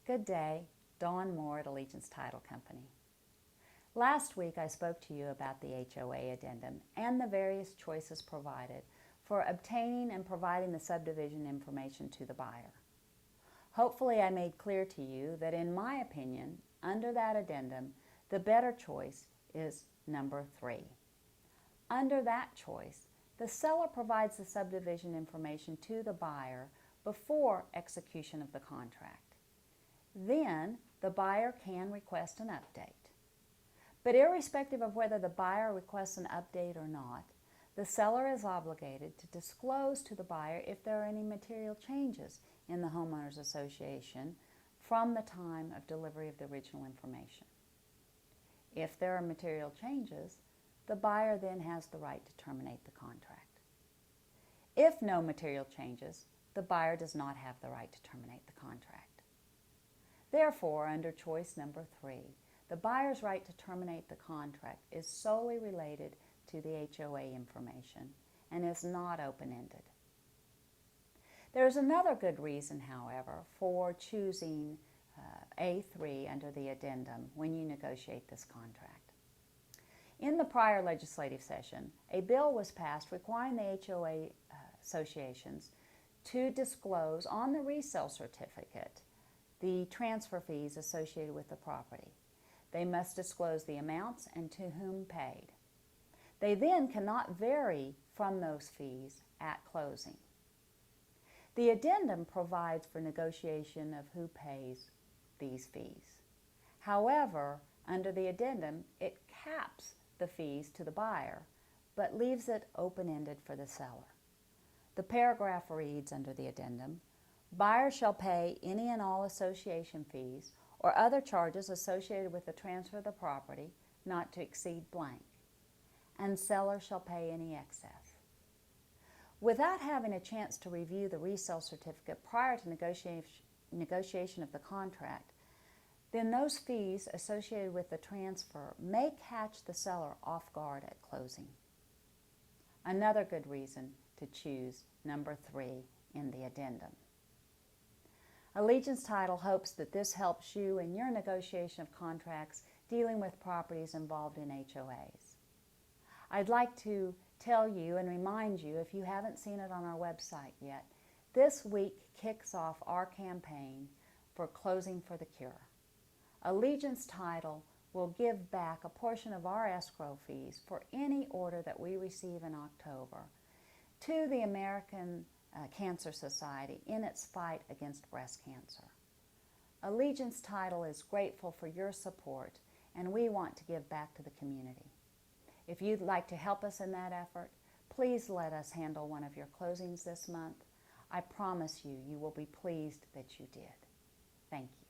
Good day, Dawn Moore at Allegiance Title Company. Last week I spoke to you about the HOA addendum and the various choices provided for obtaining and providing the subdivision information to the buyer. Hopefully I made clear to you that in my opinion, under that addendum, the better choice is number 3. Under that choice, the seller provides the subdivision information to the buyer before execution of the contract. Then the buyer can request an update. But irrespective of whether the buyer requests an update or not, the seller is obligated to disclose to the buyer if there are any material changes in the homeowners association from the time of delivery of the original information. If there are material changes, the buyer then has the right to terminate the contract. If no material changes, the buyer does not have the right to terminate the contract. Therefore, under choice number 3, the buyer's right to terminate the contract is solely related to the HOA information and is not open-ended. There is another good reason, however, for choosing A3 under the addendum when you negotiate this contract. In the prior legislative session, a bill was passed requiring the HOA associations to disclose on the resale certificate the transfer fees associated with the property. They must disclose the amounts and to whom paid. They then cannot vary from those fees at closing. The addendum provides for negotiation of who pays these fees. However, under the addendum, it caps the fees to the buyer, but leaves it open-ended for the seller. The paragraph reads under the addendum, "Buyer shall pay any and all association fees or other charges associated with the transfer of the property not to exceed blank, and seller shall pay any excess." Without having a chance to review the resale certificate prior to negotiation of the contract, then those fees associated with the transfer may catch the seller off guard at closing. Another good reason to choose number 3 in the addendum. Allegiance Title hopes that this helps you in your negotiation of contracts dealing with properties involved in HOAs. I'd like to tell you and remind you, if you haven't seen it on our website yet, this week kicks off our campaign for Closing for the Cure. Allegiance Title will give back a portion of our escrow fees for any order that we receive in October to the American Cancer Society in its fight against breast cancer. Allegiance Title is grateful for your support, and we want to give back to the community. If you'd like to help us in that effort, please let us handle one of your closings this month. I promise you, you will be pleased that you did. Thank you.